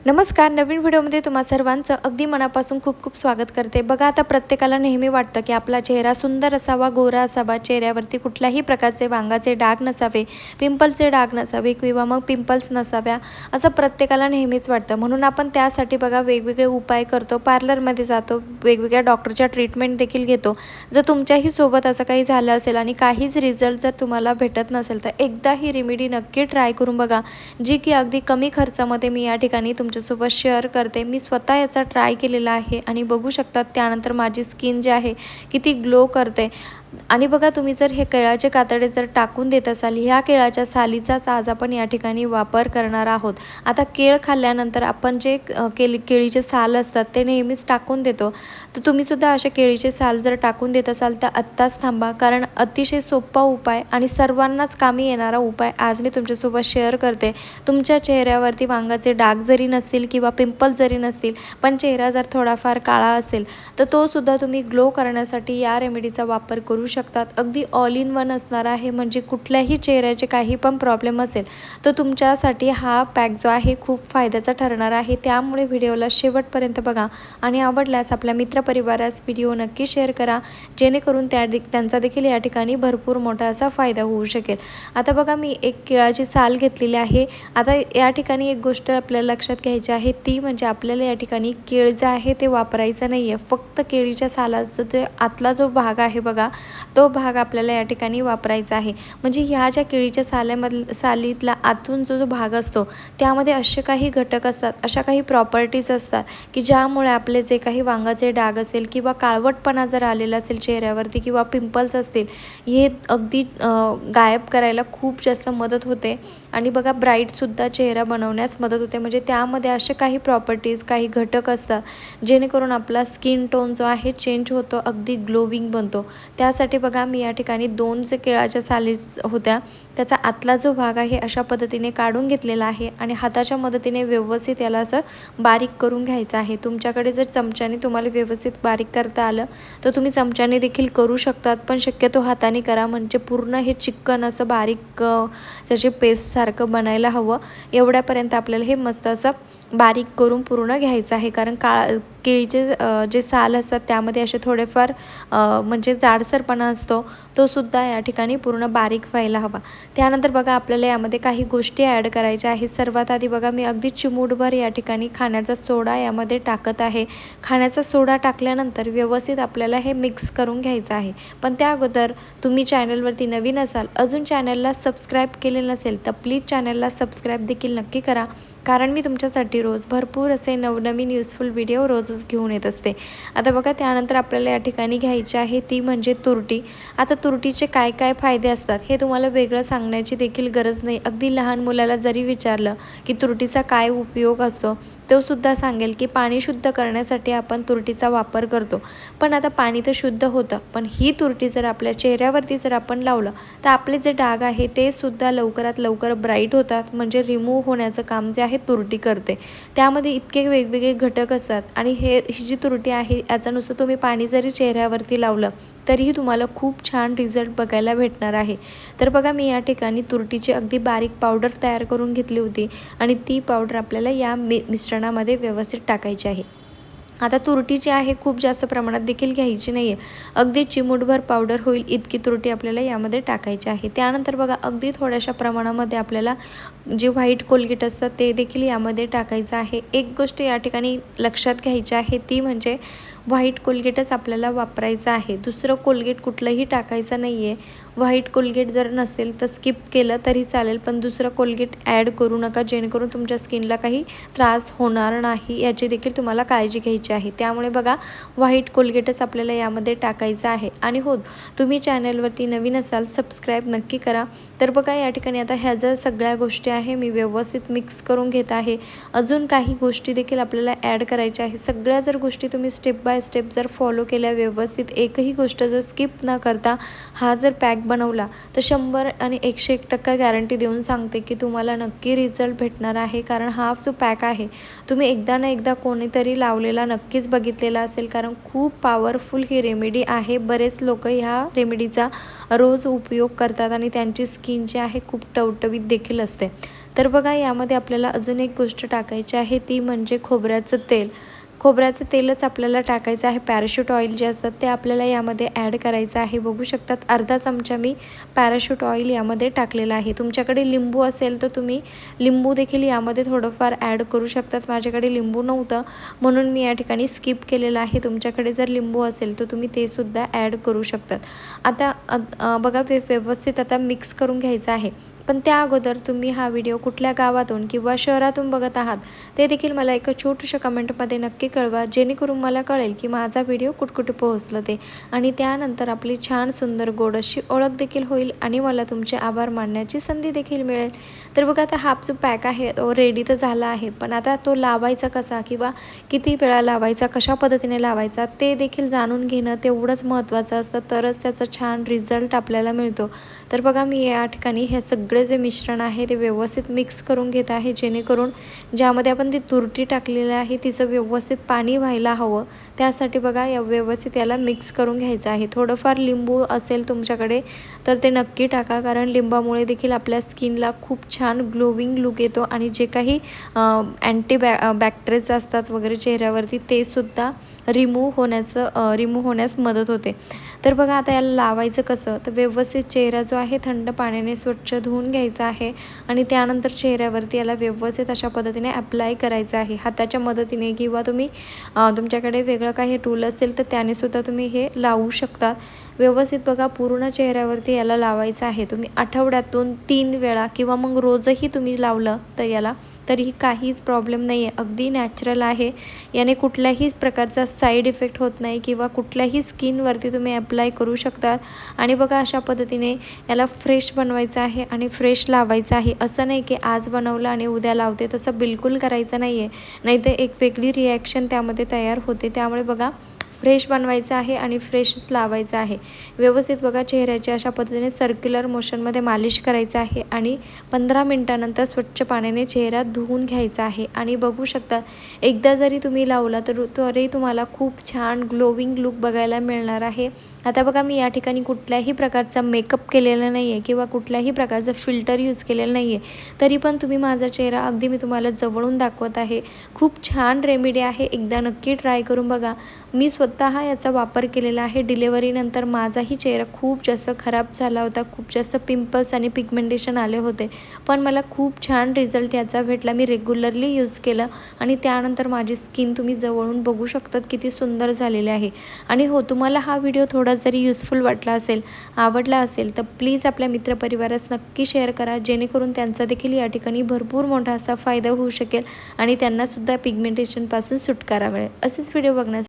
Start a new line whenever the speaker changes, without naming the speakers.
नमस्कार. नवीन व्हिडिओमध्ये तुम्हा सर्वांचं अगदी मनापासून खूप खूप स्वागत करते. बघा, आता प्रत्येकाला नेहमी वाटतं की आपला चेहरा सुंदर असावा, गोरा असावा, चेहऱ्यावरती कुठल्याही प्रकारचे वांगाचे डाग नसावे, पिंपलचे डाग नसावे किंवा मग पिंपल्स नसाव्या, असं प्रत्येकाला नेहमीच वाटतं. म्हणून आपण त्यासाठी बघा वेगवेगळे उपाय करतो, पार्लरमध्ये जातो, वेगवेगळ्या डॉक्टरच्या ट्रीटमेंट देखील घेतो. जर तुमच्याही सोबत असं काही झालं असेल आणि काहीच रिझल्ट जर तुम्हाला भेटत नसेल तर एकदा ही रेमेडी नक्की ट्राय करून बघा, जी की अगदी कमी खर्चामध्ये मी या ठिकाणी तुमच्यासोबत शेअर करते. मी स्वतः याचा ट्राय केलेला आहे आणि बघू शकतात त्यानंतर माझी स्किन जी आहे किती ग्लो करते. आणि बघा, तुम्ही जर हे केळाचे कातडे जर टाकून देत असाल, ह्या केळाच्या सालीचाच आज आपण या ठिकाणी वापर करणार आहोत. आता केळ खाल्ल्यानंतर आपण जे केळीचे साल असतात ते नेहमीच टाकून देतो, तर तुम्हीसुद्धा असे केळीचे साल जर टाकून देत असाल तर आत्ताच थांबा, कारण अतिशय सोपा उपाय आणि सर्वांनाच कामी येणारा उपाय आज मी तुमच्यासोबत शेअर करते. तुमच्या चेहऱ्यावरती वांगाचे डाग जरी नसतील किंवा पिंपल जरी नसतील, पण चेहरा जर थोडाफार काळा असेल तर तोसुद्धा तुम्ही ग्लो करण्यासाठी या रेमेडीचा वापर करू शकतात. अगदी ऑल इन वन असणार आहे, म्हणजे कुठल्याही चेहऱ्याचे काही पण प्रॉब्लेम असेल तर तुमच्यासाठी हा पॅक जो आहे खूप फायद्याचा ठरणार आहे. त्यामुळे व्हिडिओला शेवटपर्यंत बघा आणि आवडल्यास आपल्या मित्रपरिवारास व्हिडिओ नक्की शेअर करा, जेणेकरून त्यांचा देखील या ठिकाणी भरपूर मोठा असा फायदा होऊ शकेल. आता बघा, मी एक केळाची साल घेतलेली आहे. आता या ठिकाणी एक गोष्ट आपल्याला लक्षात घ्यायची आहे, ती म्हणजे आपल्याला या ठिकाणी केळ जे आहे ते वापरायचं नाही आहे. फक्त केळीच्या सालाचा ते आतला जो भाग आहे बघा, तो भाग आपल्याला या ठिकाणी वापरायचा आहे. म्हणजे ह्या ज्या केळीच्या सालीतला आतून जो भाग असतो त्यामध्ये असे काही घटक असतात, अशा काही प्रॉपर्टीज असतात की ज्यामुळे आपले जे काही वांगाचे डाग असेल किंवा काळवटपणा जर आलेला असेल चेहऱ्यावरती किंवा पिंपल्स असतील, हे अगदी गायब करायला खूप जास्त मदत होते. आणि बघा, ब्राईटसुद्धा चेहरा बनवण्यास मदत होते. म्हणजे त्यामध्ये असे काही प्रॉपर्टीज, काही घटक असतात जेणेकरून आपला स्किन टोन जो आहे चेंज होतो, अगदी ग्लोविंग बनतो. त्यासाठी बघा, मी या ठिकाणी 2 जे केळाच्या साली होत्या त्याचा आतला जो भाग आहे अशा पद्धतीने काढून घेतलेला आहे आणि हाताच्या मदतीने व्यवस्थित याला असं बारीक करून घ्यायचं आहे. तुमच्याकडे जर चमच्याने तुम्हाला व्यवस्थित बारीक करता आलं तर तुम्ही चमच्याने देखील करू शकतात, पण शक्यतो हाताने करा, म्हणजे पूर्ण हे चिकन असं बारीक त्याचे पेस्टसारखं बनायला हवं. एवढ्यापर्यंत आपल्याला हे मस्त असं बारीक करून पूर्ण घ्यायचं आहे, कारण केळीचे जे साल असतात त्यामध्ये असे थोडेफार म्हणजे जाडसरपणा असतो, तो सुद्धा या ठिकाणी पूर्ण बारीक व्हायला हवा. त्यानंतर बघा, आपल्याला यामध्ये काही गोष्टी ॲड करायच्या आहेत. सर्वात आधी बघा, मी अगदी चिमूटभर या ठिकाणी खाण्याचा सोडा यामध्ये टाकत आहे. खाण्याचा सोडा टाकल्यानंतर व्यवस्थित आपल्याला हे मिक्स करून घ्यायचं आहे. पण त्या अगोदर तुम्ही चॅनलवरती नवीन असाल, अजून चॅनलला सबस्क्राईब केले नसेल तर प्लीज चॅनलला सबस्क्राईब देखील नक्की करा, कारण मी तुमच्यासाठी रोज भरपूर असे नवनवीन युजफुल व्हिडिओ रोजच घेऊन येत असते. आता बघा, त्यानंतर आपल्याला या ठिकाणी घ्यायची आहे ती म्हणजे तुरटी. आता तुरटीचे काय काय फायदे असतात हे तुम्हाला वेगळं सांगण्याची देखील गरज नाही. अगदी लहान मुलाला जरी विचारलं की तुरटीचा काय उपयोग असतो, तो सुद्धा सांगेल की पाणी शुद्ध करण्यासाठी आपण तुरटीचा वापर करतो. पण आता पाणी तर शुद्ध होतं, पण ही तुरटी जर आपल्या चेहऱ्यावरती जर आपण लावलं तर आपले जे डाग आहे ते सुद्धा लवकरात लवकर ब्राईट होतात, म्हणजे रिमूव्ह होण्याचं काम जे आहे तुरटी करते. त्यामध्ये इतके वेगवेगळे घटक असतात आणि ही जी तुरटी आहे याचं नुसतं तुम्ही पाणी जरी चेहऱ्यावरती लावलं तरीही तुम्हाला खूप छान रिझल्ट बघायला भेटणार आहे. तर बघा, मी या ठिकाणी तुरटीची अगदी बारीक पावडर तयार करून घेतली होती आणि ती पावडर आपल्याला या मिश्रणामध्ये व्यवस्थित टाकायची आहे. आता तुरटी जी आहे खूप जास्त प्रमाणात देखील घ्यायची नाही आहे, अगदी चिमूटभर पावडर होईल इतकी तुरटी आपल्याला यामध्ये टाकायची आहे. त्यानंतर बघा, अगदी थोड्याशा प्रमाणामध्ये आपल्याला जे व्हाईट कोलगेट असतात ते देखील यामध्ये टाकायचं आहे. एक गोष्ट या ठिकाणी लक्षात घ्यायची आहे, ती म्हणजे व्हाईट कोलगेटच आपल्याला वापरायचं आहे, दुसरं कोलगेट कुठलंही टाकायचं नाही आहे. व्हाईट कोलगेट जर नसेल तर स्किप केलं तरी चालेल, पण दुसरं कोलगेट ॲड करू नका, जेणेकरून तुमच्या स्किनला काही त्रास होणार नाही याची देखील तुम्हाला काळजी घ्यायची आहे. त्यामुळे बघा, व्हाईट कोलगेटच आपल्याला यामध्ये टाकायचं आहे. आणि हो, तुम्ही चॅनलवरती नवीन असाल सबस्क्राईब नक्की करा. तर बघा, या ठिकाणी आता ह्या ज्या सगळ्या गोष्टी आहे मी व्यवस्थित मिक्स करून घेत आहे. अजून काही गोष्टी देखील आपल्याला ॲड करायच्या आहे. सगळ्या जर गोष्टी तुम्ही स्टेप बाय स्टेप जर फॉलो केल्या व्यवस्थित, एकही गोष्ट जर स्किप न करता हा जर पॅक बनवला तर 100 आणि 101% गॅरंटी देऊन सांगते की तुम्हाला नक्की रिझल्ट भेटणार आहे. कारण हा जो पॅक आहे तुम्ही एकदा ना एकदा कोणीतरी लावलेला नक्कीच बघितलेला असेल, कारण खूप पॉवरफुल ही रेमेडी आहे. बरेच लोक ह्या रेमेडीचा रोज उपयोग करतात आणि त्यांची स्किन जी आहे खूप टवटवीत देखील असते. तर बघा यामध्ये आपल्याला अजून एक गोष्ट टाकायची आहे, ती म्हणजे खोबऱ्याचं तेल. खोबऱ्याचं तेलच आपल्याला टाकायचं आहे. पॅराशूट ऑइल जे असतात ते आपल्याला यामध्ये ॲड करायचं आहे. बघू शकतात अर्धा चमचा मी पॅराशूट ऑइल यामध्ये टाकलेलं आहे. तुमच्याकडे लिंबू असेल तर तुम्ही लिंबू देखील यामध्ये थोडंफार ॲड करू शकतात. माझ्याकडे लिंबू नव्हतं म्हणून मी या ठिकाणी स्किप केलेलं आहे. तुमच्याकडे जर लिंबू असेल तर तुम्ही ते सुद्धा ॲड करू शकतात. आता बघा व्यवस्थित आता मिक्स करून घ्यायचं आहे. पण त्या अगोदर तुम्ही हा व्हिडिओ कुठल्या गावातून किंवा शहरातून बघत आहात ते देखील मला एका छोट्याशा कमेंटमध्ये नक्की कळवा, जेणेकरून मला कळेल की माझा व्हिडिओ कुठकुठे पोहोचलं ते. आणि त्यानंतर आपली छान सुंदर गोड अशी ओळख देखील होईल आणि मला तुमचे आभार मानण्याची संधी देखील मिळेल. तर बघा आता हा जो पॅक आहे तो रेडी तर झाला आहे, पण आता तो लावायचा कसा किंवा किती वेळा लावायचा, कशा पद्धतीने लावायचा ते देखील जाणून घेणं तेवढंच महत्त्वाचं असतं, तरच त्याचा छान रिझल्ट आपल्याला मिळतो. तर बघा मी या ठिकाणी हे सगळे जे मिश्रण आहे ते व्यवस्थित मिक्स करून घेत आहे, जेणेकरून ज्यामध्ये आपण ती तुरटी टाकलेली आहे तिचं व्यवस्थित पाणी व्हायला हवं. त्यासाठी बघा या व्यवस्थित याला मिक्स करून घ्यायचं आहे. थोडंफार लिंबू असेल तुमच्याकडे तर ते नक्की टाका, कारण लिंबामुळे देखील आपल्या स्किनला खूप छान ग्लोविंग लुक येतो आणि जे काही बॅक्टेरिया असतात वगैरे चेहऱ्यावरती ते सुद्धा रिमूव्ह होण्यास मदत होते. तर बघा आता याला लावायचं कसं, तर व्यवस्थित चेहरा जो आहे थंड पाण्याने स्वच्छ धुवून घ्यायचा आहे आणि त्यानंतर चेहऱ्यावरती याला व्यवस्थित अशा पद्धतीने अप्लाय करायचं आहे. हाताच्या मदतीने किंवा तुम्ही तुमच्याकडे वेगळं काही टूल असेल तर त्याने सुद्धा तुम्ही हे लावू शकता. व्यवस्थित बघा पूर्ण चेहऱ्यावरती याला लावायचं आहे. तुम्ही आठवड्यातून 3 वेळा किंवा मग रोजही तुम्ही लावलं तर याला तरीही काहीच प्रॉब्लेम नाही आहे. अगदी नॅचरल आहे. याने कुठल्याही प्रकारचा साईड इफेक्ट होत नाही किंवा कुठल्याही स्किनवरती तुम्ही अप्लाय करू शकता. आणि बघा अशा पद्धतीने याला फ्रेश बनवायचं आहे आणि फ्रेश लावायचं आहे. असं नाही की आज बनवलं आणि उद्या लावते, तसं बिलकुल करायचं नाही आहे. नाहीतर एक वेगळी रिॲक्शन त्यामध्ये तयार होते. त्यामुळे बघा फ्रेश बनवायचं आहे आणि फ्रेशच लावायचं आहे. व्यवस्थित बघा चेहऱ्याच्या अशा पद्धतीने सर्क्युलर मोशनमध्ये मालिश करायचं आहे आणि 15 मिनटानंतर स्वच्छ पाण्याने चेहरा धुवून घ्यायचा आहे. आणि बघू शकता एकदा जरी तुम्ही लावला तरी तुम्हाला खूप छान ग्लोविंग लुक बघायला मिळणार आहे. आता बघा मी या ठिकाणी कुठल्याही प्रकारचा मेकअप केलेला नाही आहे किंवा कुठल्याही प्रकारचं फिल्टर यूज केलेलं नाही आहे, तरी पण तुम्ही माझा चेहरा अगदी मी तुम्हाला जवळून दाखवत आहे. खूप छान रेमेडी आहे, एकदा नक्की ट्राय करून बघा. मी स्वतः याचा वापर केलेला आहे. डिलेवरीनंतर माझाही चेहरा खूप जास्त खराब झाला होता, खूप जास्त पिंपल्स आणि पिगमेंटेशन आले होते, पण मला खूप छान रिझल्ट याचा भेटला. मी रेग्युलरली यूज केलं आणि त्यानंतर माझी स्किन तुम्ही जवळून बघू शकतात किती सुंदर झालेली आहे. आणि हो, तुम्हाला हा व्हिडिओ थोडा जरी युजफुल वाटला असेल, आवडला असेल तर प्लीज आपल्या मित्रपरिवारास नक्की शेअर करा, जेणेकरून त्यांचा देखील या ठिकाणी भरपूर मोठा असा फायदा होऊ शकेल आणि त्यांनासुद्धा पिगमेंटेशनपासून सुटकारा मिळेल. असेच व्हिडिओ बघण्यासाठी